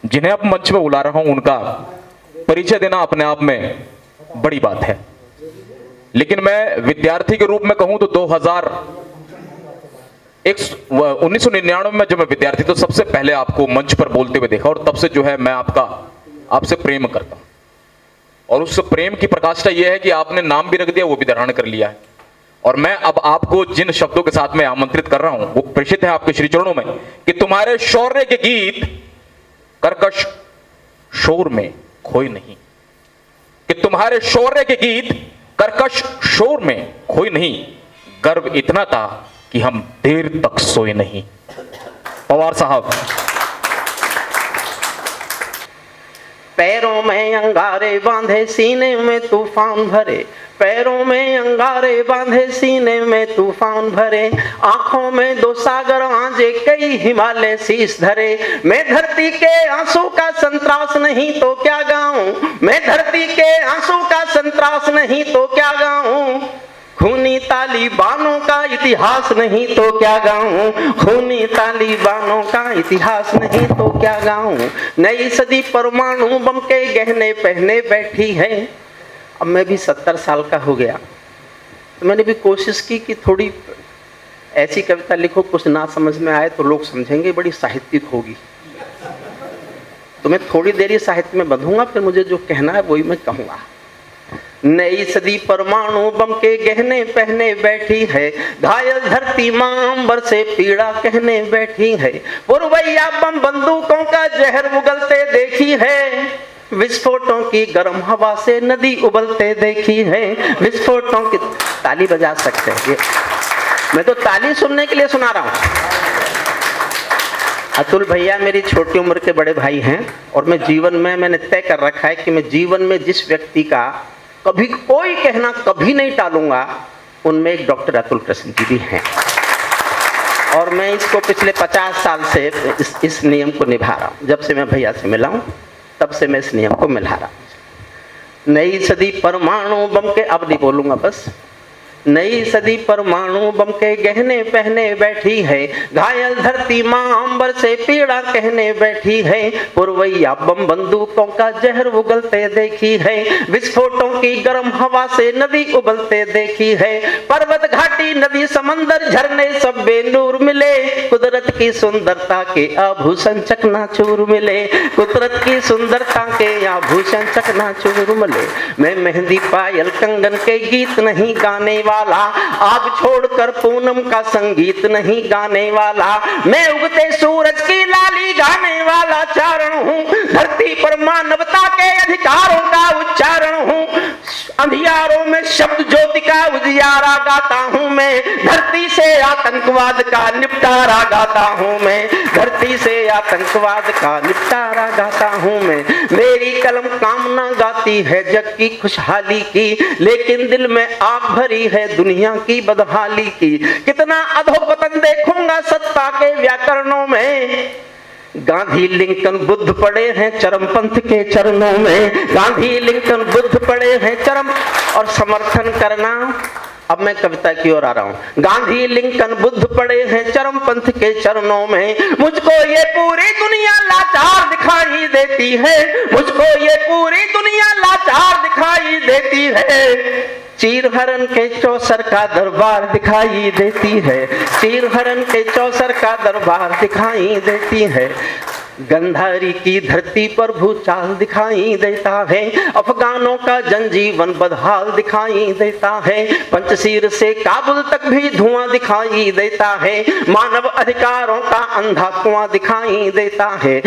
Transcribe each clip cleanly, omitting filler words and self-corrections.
जिन्हें अब मंच पे बुला रहा हूं उनका परिचय देना अपने आप में बड़ी बात है, लेकिन मैं विद्यार्थी के रूप में कहूं तो 1999 में जब मैं विद्यार्थी तो सबसे पहले आपको मंच पर बोलते हुए देखा और तब से जो है मैं आपसे प्रेम करता हूं। और उस प्रेम की प्रकाष्ठा यह है कि आपने नाम भी रख दिया, वो भी धारण कर लिया है। और मैं अब आपको जिन शब्दों के साथ मैं आमंत्रित कर रहा हूं वो प्रेषित है आपके श्री चरणों में कि तुम्हारे शौर्य के गीत कर्कश शोर में खोए नहीं, कि तुम्हारे शौर्य के गीत कर्कश शोर में खोए नहीं, गर्व इतना था कि हम देर तक सोए नहीं। पवार साहब। पैरों में अंगारे बांधे सीने में तूफान भरे, पैरों में अंगारे बांधे सीने में तूफान भरे, आंखों में दो सागर आंजे कई हिमालय शीश धरे। मैं धरती के आंसू का संतरास नहीं तो क्या गाऊं, मैं धरती के आंसू का संतरास नहीं तो क्या गाऊं, खूनी तालिबानों का इतिहास नहीं तो क्या गाऊं, खूनी तालिबानों का इतिहास नहीं तो क्या गाऊं। नई सदी परमाणु बम के गहने पहने बैठी है। अब मैं भी 70 साल का हो गया तो मैंने भी कोशिश की कि थोड़ी ऐसी कविता लिखो कुछ ना समझ में आए तो लोग समझेंगे बड़ी साहित्यिक होगी। तो मैं थोड़ी देर ही साहित्य में बंधूंगा, फिर मुझे जो कहना है वही मैं कहूंगा। नई सदी परमाणु बम के गहने पहने बैठी है, घायल धरती मां अंबर से पीड़ा कहने बैठी है। पुरवैया बम बंदूकों का जहर उगलते देखी है, विस्फोटों की गर्म हवा से नदी उबलते देखी है। विस्फोटों की ताली बजा सकते हैं, मैं तो ताली सुनने के लिए सुना रहा हूं। अतुल भैया मेरी छोटी उम्र के बड़े भाई हैं और मैं जीवन में मैंने तय कर रखा है कि मैं जीवन में जिस व्यक्ति का कभी कोई कहना कभी नहीं टालूंगा, उनमें एक डॉक्टर अतुल कृष्ण जी भी हैं। और मैं इसको पिछले 50 साल से इस नियम को निभा रहा हूं। जब से मैं भैया से मिला हूं तब से मैं इस नियम को मिला रहा हूं। नई सदी परमाणु बम के, अब नहीं बोलूंगा बस, नई सदी परमाणु बम के गहने पहने बैठी है, घायल धरती मां अंबर से पीड़ा कहने बैठी है। पुरवैया बम बंदूकों का जहर उगलते देखी है, विस्फोटों की गर्म हवा से नदी उबलते देखी है। पर्वत घाटी नदी समंदर झरने सब बेनूर मिले, कुदरत की सुंदरता के आभूषण चकनाचूर मिले, कुदरत की सुंदरता के आभूषण चकनाचूर मिले। मैं मेहंदी पायल कंगन के गीत नहीं गाने वाला, आग छोड़कर पूनम का संगीत नहीं गाने वाला, मैं उगते सूरज की लाली गाने वाला चारण हूँ, धरती पर मानवता के अधिकारों का उच्चारण हूँ। अंधियारों में शब्द ज्योति का उजियारा गाता हूँ मैं, धरती से आतंकवाद का निपटारा गाता हूँ मैं, धरती से आतंकवाद का निपटारा गाता हूँ मैं। मेरी कलम कामना गाती है जग की खुशहाली की, लेकिन दिल में आग भरी है दुनिया की बदहाली की। कितना अधोपतन देखूंगा सत्ता के व्याकरणों में, गांधी लिंकन बुद्ध पड़े हैं चरमपंथ के चरणों में, गांधी लिंकन बुद्ध पड़े हैं चरम। और समर्थन करना, अब मैं कविता की ओर आ रहा हूं। गांधी लिंकन बुद्ध पड़े हैं चरमपंथ के चरणों में, मुझको ये पूरी दुनिया लाचार दिखाई देती है, मुझको ये पूरी दुनिया लाचार दिखाई देती है। चीरहरण के चौसर का दरबार दिखाई देती है, चीरहरण के चौसर का दरबार दिखाई देती है। गंधारी की धरती पर भूचाल दिखाई देता है, अफगानों का जनजीवन बदहाल दिखाई देता है। पंचशीर से काबुल तक भी धुआं दिखाई देता है, मानव अधिकारों का अंधा कुआं दिखाई देता है।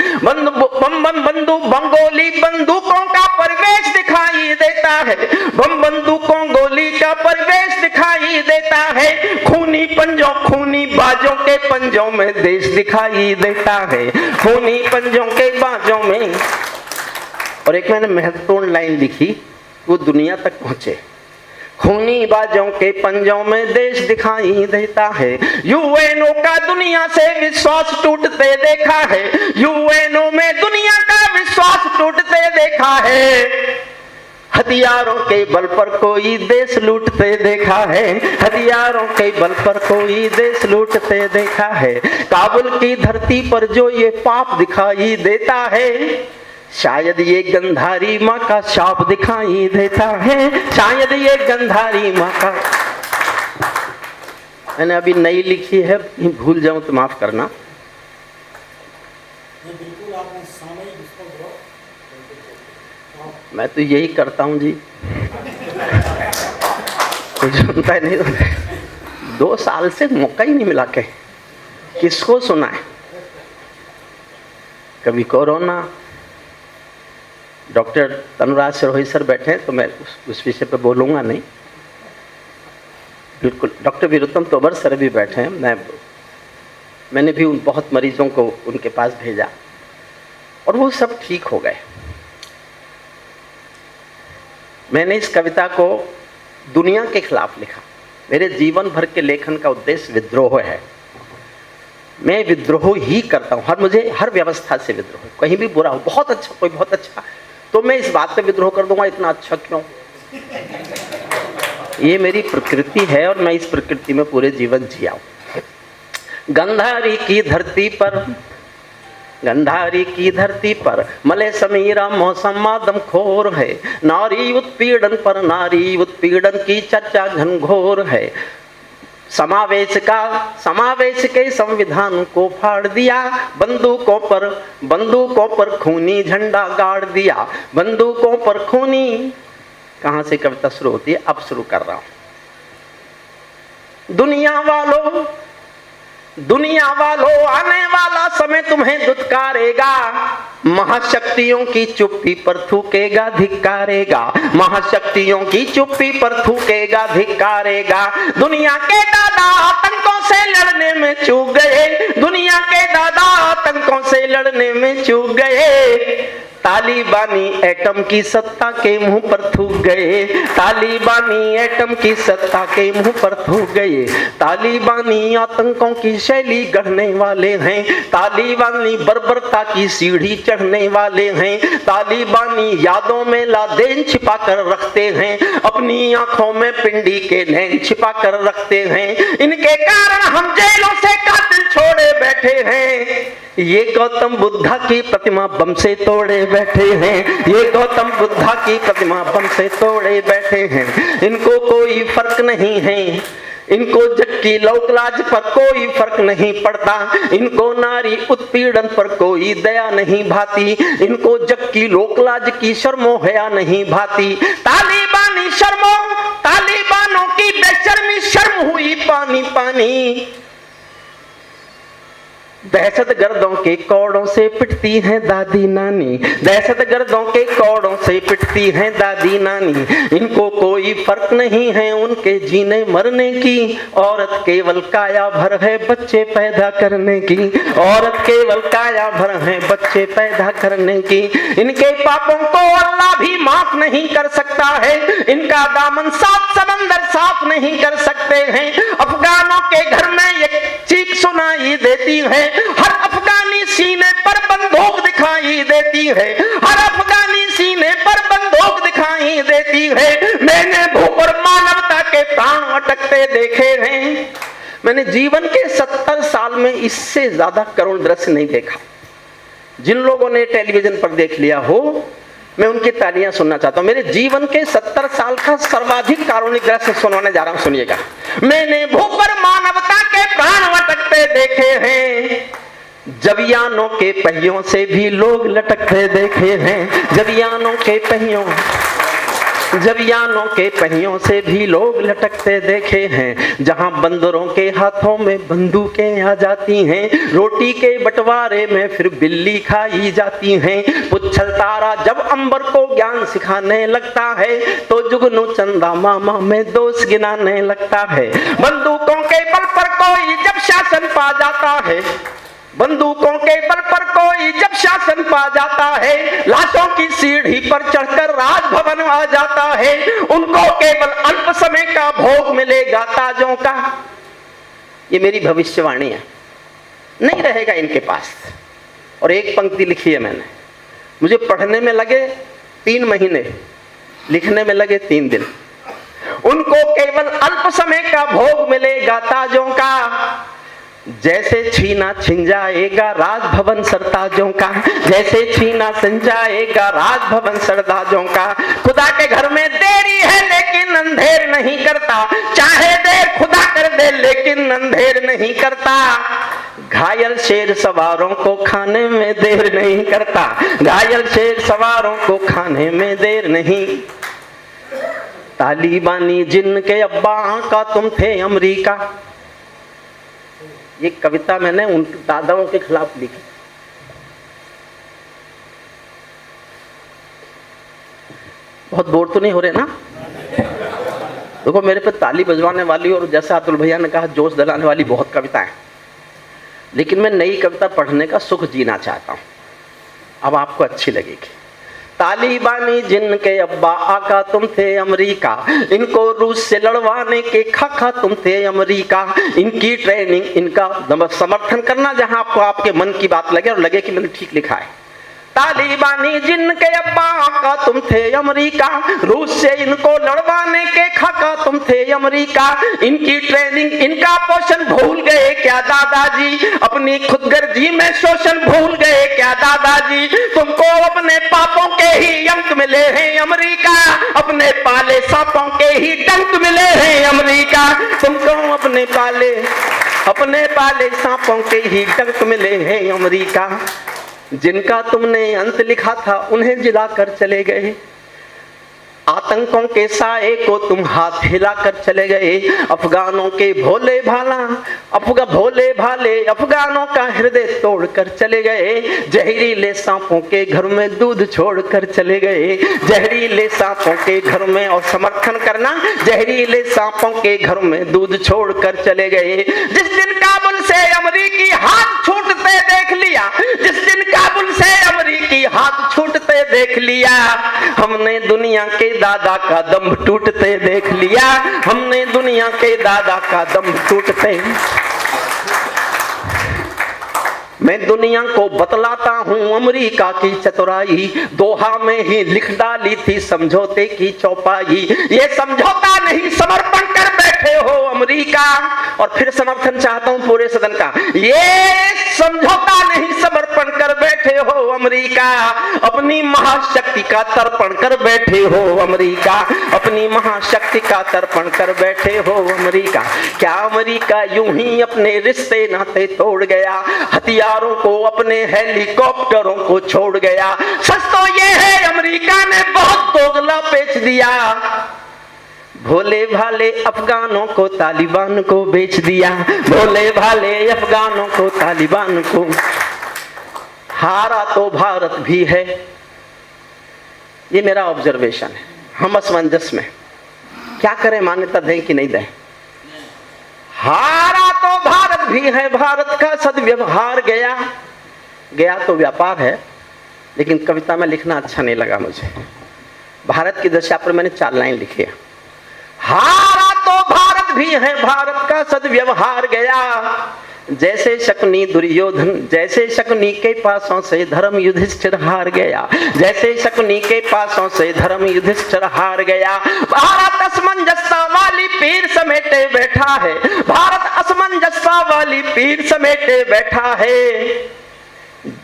बंगोली बंदूकों का परिवेश दिखाई देता है, बम बंदूकों गोली का परिवेश दिखाई देता है। खूनी पंजों खूनी बाजों के पंजों में देश दिखाई देता है, खूनी पंजों के बाजों में। और एक मैंने महत्वपूर्ण लाइन लिखी, वो दुनिया तक पहुंचे। खूनी बाजों के पंजों में देश दिखाई देता है। यूएनओ का दुनिया से विश्वास टूटते देखा है, यूएनओ में दुनिया का विश्वास टूटते देखा है। हथियारों के बल पर कोई देश लूटते देखा है, हथियारों के बल पर कोई देश लूटते देखा है। काबुल की धरती पर जो ये पाप दिखाई देता है, शायद ये गंधारी माँ का शाप दिखाई देता है, शायद ये गंधारी माँ का। मैंने अभी नई लिखी है, भूल जाऊं तो माफ करना। बिल्कुल आपने सामयिक विस्फोट मैं तो यही करता हूं जी, कुछ सुनता ही नहीं। 2 साल से मौका ही नहीं मिला के किसको सुना है। कभी कोरोना, डॉक्टर तनुराज सिरोही सर बैठे हैं तो मैं उस विषय पे बोलूँगा नहीं। बिल्कुल डॉक्टर वीरोत्तम तोमर सर भी बैठे हैं, मैंने भी उन बहुत मरीजों को उनके पास भेजा और वो सब ठीक हो गए। मैंने इस कविता को दुनिया के खिलाफ लिखा। मेरे जीवन भर के लेखन का उद्देश्य विद्रोह है। मैं विद्रोह ही करता हूँ, मुझे हर व्यवस्था से विद्रोह, कहीं भी बुरा हो, बहुत अच्छा कोई बहुत अच्छा तो मैं इस बात पे विद्रोह कर दूंगा इतना अच्छा क्यों। ये मेरी प्रकृति है और मैं इस प्रकृति में पूरे जीवन जिया हूं। गंधारी की धरती पर, गंधारी की धरती पर मले समीरा मौसम मादम खोर है। नारी उत्पीड़न पर नारी उत्पीड़न की चर्चा घनघोर है। समावेश के संविधान को फाड़ दिया, बंदूकों पर खूनी झंडा गाड़ दिया, बंदूकों पर खूनी। कहां से कविता शुरू होती है, अब शुरू कर रहा हूं। दुनिया वालों आने वाला समय तुम्हें दुत्कारेगा, महाशक्तियों की चुप्पी पर थूकेगा धिक्कारेगा, महाशक्तियों की चुप्पी पर थूकेगा धिक्कारेगा। दुनिया के दादा आतंकों से लड़ने में चूक गए, दुनिया के दादा आतंकों से लड़ने में चूक गए। तालिबानी एटम की सत्ता के मुंह पर थूक गए, तालिबानी एटम की सत्ता के मुंह पर थूक गए। तालिबानी आतंकों की शैली गढ़ने वाले हैं, तालिबानी बर्बरता की सीढ़ी चढ़ने वाले हैं। तालिबानी यादों में लादेन छिपा कर रखते हैं, अपनी आंखों में पिंडी के नैन छिपा कर रखते हैं। इनके कारण हम जेलों से कातिल छोड़े बैठे हैं। ये गौतम बुद्धा की प्रतिमा बम से तोड़े बैठे हैं, ये गौतम बुद्धा की प्रतिमा बम से तोड़े बैठे हैं। इनको कोई फर्क नहीं है, इनको जग की लोकलाज पर कोई फर्क नहीं पड़ता, इनको नारी उत्पीड़न पर कोई दया नहीं भाती, इनको जग की लोकलाज की शर्मो हया नहीं भाती। तालिबानी शर्मो, तालिबानों की बेशर्मी शर्म हुई पानी पानी। दहशतगर्दों के कौड़ों से पिटती हैं दादी नानी, दहशतगर्दों के कौड़ों से पिटती हैं दादी नानी। इनको कोई फर्क नहीं है उनके जीने मरने की, औरत केवल काया भर है बच्चे पैदा करने की, औरत केवल काया भर है बच्चे पैदा करने की। इनके पापों को अल्लाह भी माफ नहीं कर सकता है, इनका दामन 7 समंदर साफ नहीं कर सकते हैं। अफगानों के घर में ये चीख सुनाई देती है, हर अफगानी सीने पर बंदूक दिखाई देती है, हर अफगानी सीने पर बंदूक दिखाई देती है। मैंने भूख और मानवता के प्राण अटकते देखे हैं। मैंने जीवन के 70 साल में इससे ज्यादा करुण दृश्य नहीं देखा। जिन लोगों ने टेलीविजन पर देख लिया हो, मैं उनकी तालियां सुनना चाहता हूं। मेरे जीवन के 70 साल का सर्वाधिक कारुणिक दृश्य सुनाने जा रहा हूं, सुनिएगा। मैंने भूख और मानवता के प्राण अटकते देखे हैं, जबियानों के पहियों से भी लोग लटकते देखे हैं, जबियानों के पहियों से भी लोग लटकते देखे हैं। जहां बंदरों के हाथों में बंदूकें आ जाती हैं, रोटी के बंटवारे में फिर बिल्ली खाई जाती हैं। पुच्छल तारा जब अंबर को ज्ञान सिखाने लगता है, तो जुगनू चंदा मामा में दोष गिनाने लगता है। बंदूकों के बल पर कोई जब शासन पा जाता है, बंदूकों के बल पर कोई जब शासन पा जाता है, लाशों की सीढ़ी पर चढ़कर राजभवन आ जाता है। उनको केवल अल्प समय का भोग मिलेगा ताजों का। ये मेरी भविष्यवाणी है, नहीं रहेगा इनके पास। और एक पंक्ति लिखी है मैंने, मुझे पढ़ने में लगे 3 महीने, लिखने में लगे 3 दिन। उनको केवल अल्प समय का भोग मिलेगा ताजों का, जैसे छीना छिन जाएगा राजभवन सरताजों का, जैसे छीना छिन जाएगा राजभवन सरताजों का। खुदा के घर में देरी है लेकिन अंधेर नहीं करता, चाहे देर खुदा कर दे लेकिन अंधेर नहीं करता। घायल शेर सवारों को खाने में देर नहीं करता, घायल शेर सवारों को खाने में देर नहीं। तालिबानी जिनके अब्बा का तुम थे अमेरिका, ये कविता मैंने उन दादाओं के खिलाफ लिखी। बहुत बोर तो नहीं हो रहे ना? देखो मेरे पे ताली बजवाने वाली और जैसा अतुल भैया ने कहा जोश दिलाने वाली बहुत कविताएं, लेकिन मैं नई कविता पढ़ने का सुख जीना चाहता हूं, अब आपको अच्छी लगेगी। तालिबानी जिनके अब्बा आका तुम थे अमेरिका, इनको रूस से लड़वाने के खाका तुम थे अमेरिका। इनकी ट्रेनिंग, इनका समर्थन करना जहां आपको आपके मन की बात लगे और लगे कि मैंने ठीक लिखा है। तालिबानी जिनके अब्बा आका तुम थे अमेरिका, रूस से इनको लड़वाने के खाका तुम थे अमेरिका। इनकी ट्रेनिंग, इनका पोषण भूल गए क्या दादाजी, अपनी खुदगर्जी में शोषण भूल गए क्या दादाजी। तुमको अपने पापों के ही अंक मिले हैं अमेरिका, अपने पाले सांपों के ही डंक मिले हैं अमेरिका। तुमको अपने पाले सांपों के ही डंक मिले हैं अमेरिका। जिनका तुमने अंत लिखा था उन्हें जिलाकर चले गए, आतंकों के साए को तुम हाथ हिलाकर चले गए। अफगानों के भोले भाले अफगानों का हृदय तोड़कर चले गए। जहरीले सांपों के घर में दूध छोड़कर चले गए, जहरीले सांपों के घर में, और समर्थन करना, जहरीले सांपों के घर में दूध छोड़कर चले गए। जिस दिन काबुल से अमेरिकी हाथ छूटते देख लिया, जिस दिन काबुल से अमेरिकी हाथ छूटते देख लिया, हमने दुनिया के दादा का दम टूटते देख लिया, हमने दुनिया के दादा का दम टूटते। मैं दुनिया को बतलाता हूँ अमेरिका की चतुराई, दोहा में ही लिख डाली थी समझौते की चौपाई। ये समझौता नहीं समर्पण कर बैठे हो अमेरिका, और फिर समर्थन चाहता हूँ पूरे सदन का, ये समझौता नहीं समर्पण कर बैठे हो अमेरिका, अपनी महाशक्ति का तर्पण कर बैठे हो अमेरिका, अपनी महाशक्ति का तर्पण कर बैठे हो अमेरिका। क्या अमेरिका यूं ही अपने रिश्ते नाते तोड़ गया, हथियारों को, अपने हेलीकॉप्टरों को छोड़ गया? सच तो ये है अमेरिका ने बहुत दोगला बेच दिया, भोले भाले अफगानों को तालिबान को बेच दिया, भोले भाले अफगानों को तालिबान को। हारा तो भारत भी है, ये मेरा ऑब्जर्वेशन है। हम असमंजस में, क्या करें, मान्यता दें कि नहीं दें? हारा तो भारत भी है, भारत का सदव्यवहार गया तो व्यापार है, लेकिन कविता में लिखना अच्छा नहीं लगा मुझे। भारत की दशा पर मैंने 4 लाइन लिखी है। हारा तो भारत भी है, भारत का सदव्यवहार गया, जैसे शकुनी दुर्योधन, जैसे शकुनी के पासों से धर्म युधिष्ठिर हार गया, जैसे शकुनी के पासों से धर्म युधिष्ठिर हार गया। भारत असमंजसता वाली पीर समेटे बैठा है, भारत असमंजसता वाली पीर समेटे बैठा है,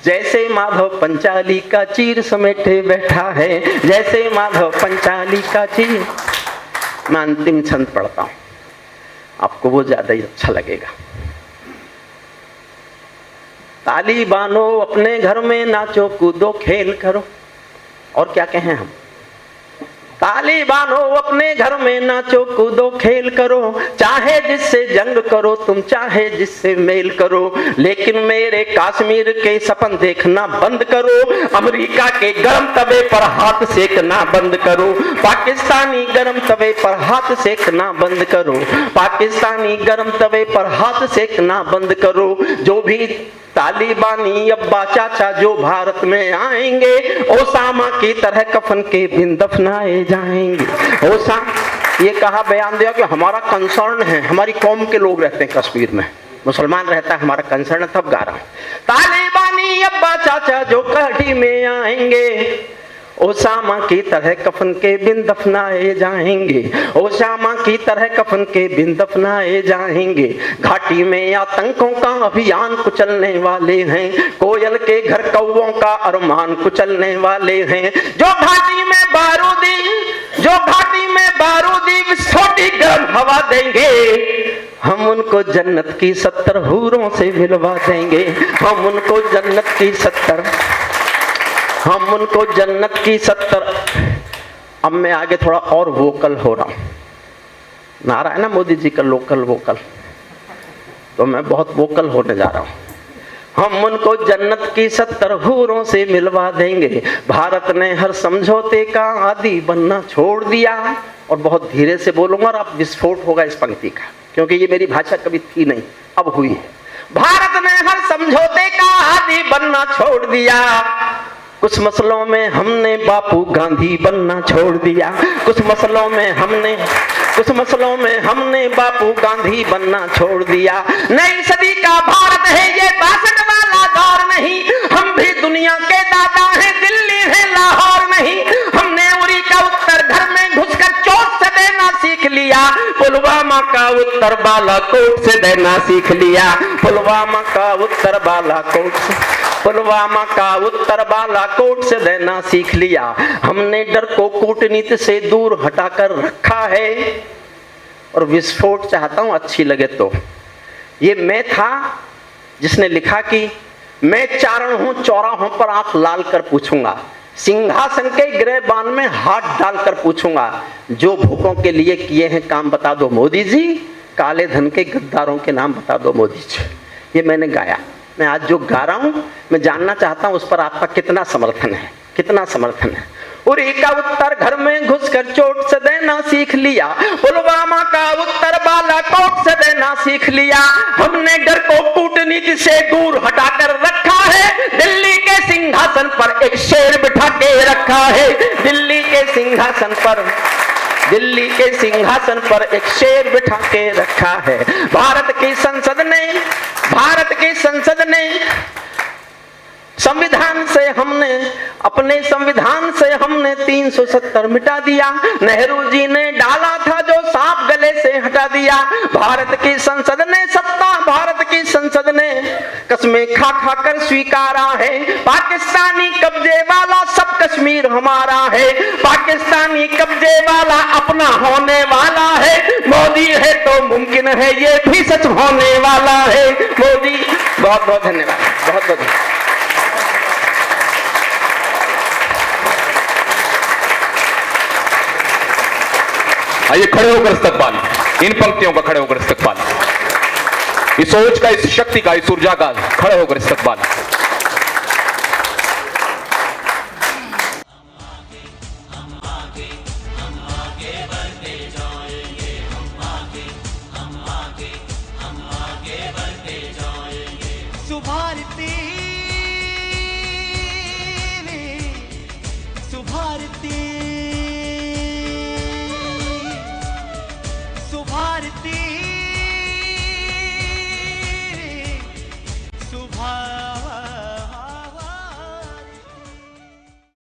जैसे माधव पंचाली का चीर समेटे बैठा है, जैसे माधव पंचाली का चीर। मैं अंतिम छंद पढ़ता हूं, आपको वो ज्यादा ही अच्छा लगेगा। तालिबानों अपने घर में नाचो कूदो खेल करो, और क्या कहें हम? तालिबानों अपने घर में नाचो कूदो खेल करो, चाहे जिससे जंग करो तुम, चाहे जिससे मेल करो, लेकिन मेरे कश्मीर के सपन देखना बंद करो, अमेरिका के गर्म तवे पर हाथ सेकना बंद करो, पाकिस्तानी गर्म तवे पर हाथ सेकना बंद करो, पाकिस्तानी गर्म तवे पर हाथ सेकना बंद करो। जो भी तालिबानी अब्बा चाचा जो भारत में आएंगे, ओसामा की तरह कफन के बिन दफनाए जाएंगे। ये कहा, बयान दिया कि हमारा कंसर्न है, हमारी कौम के लोग रहते हैं कश्मीर में, मुसलमान रहता है, हमारा कंसर्न है, तब गा रहा हूं। तालिबानी अब्बा चाचा जो काठी में आएंगे, ओसामा की तरह कफन के बिन दफनाए जाएंगे, ओसामा की तरह कफन के बिन दफनाए जाएंगे। घाटी में आतंकों का अभियान कुचलने वाले हैं, कोयल के घर कौवों का अरमान कुचलने वाले हैं। जो घाटी में बारूदी विस्फोटी गर्म हवा देंगे, हम उनको जन्नत की 70 हूरों से मिलवा देंगे। हम उनको जन्नत की 70 अब मैं आगे थोड़ा और वोकल हो रहा हूं। नारा है ना मोदी जी का, लोकल वोकल, तो मैं बहुत वोकल होने जा रहा हूं। हम उनको जन्नत की 70 हूरों से मिलवा देंगे। भारत ने हर समझौते का आदी बनना छोड़ दिया। और बहुत धीरे से बोलूंगा और आप विस्फोट होगा इस पंक्ति का, क्योंकि ये मेरी भाषा कभी थी नहीं, अब हुई है। भारत ने हर समझौते का आदी बनना छोड़ दिया। कुछ मसलों में हमने बापू गांधी बनना छोड़ दिया। कुछ मसलों में हमने बापू गांधी बनना छोड़ दिया। नई सदी का भारत है ये 62 वाला दौर नहीं। हम भी दुनिया के दादा हैं, दिल्ली है लाहौर नहीं। हमने उरी का उत्तर घर में घुसकर चोट से देना सीख लिया। पुलवामा का उत्तर बालाकोट से देना सीख लिया। पुलवामा का उत्तर बालाकोट से देना सीख लिया। हमने डर को कूटनीति से दूर हटाकर रखा है। और विस्फोट चाहता हूं अच्छी लगे तो। ये मैं था जिसने लिखा कि मैं चारण हूं, चौराहों पर आंख लाल कर पूछूंगा, सिंहासन के गिरहबान में हाथ डालकर पूछूंगा, जो भूखों के लिए किए हैं काम बता दो मोदी जी, काले धन के गद्दारों के नाम बता दो मोदी जी। ये मैंने गाया। मैं आज जो गा रहा हूं, मैं जानना चाहता हूं उस पर आपका कितना समर्थन है। उरी का उत्तर घर में घुसकर चोट से देना सीख लिया। पुलवामा का उत्तर बालाकोट से देना सीख लिया। हमने डर को कूटनीति से दूर हटाकर रखा है। दिल्ली के सिंहासन पर एक शेर बिठा के रखा है। दिल्ली के सिंहासन पर एक शेर बिठा के रखा है। भारत की संसद ने अपने संविधान से हमने 370 मिटा दिया। नेहरू जी ने डाला था जो सांप गले से हटा दिया। भारत की संसद ने कसमें खा कर स्वीकारा है। पाकिस्तानी कब्जे वाला सब कश्मीर हमारा है। पाकिस्तानी कब्जे वाला अपना होने वाला है। मोदी है तो मुमकिन है ये भी सच होने वाला है। मोदी, बहुत बहुत धन्यवाद, बहुत बहुत धन्यवाद। आइए खड़े होकर इस्तकबाल, इन पंक्तियों का खड़े होकर इस्तकबाल, इस सोच का, इस शक्ति का, इस ऊर्जा का खड़े होकर इस्तकबाल।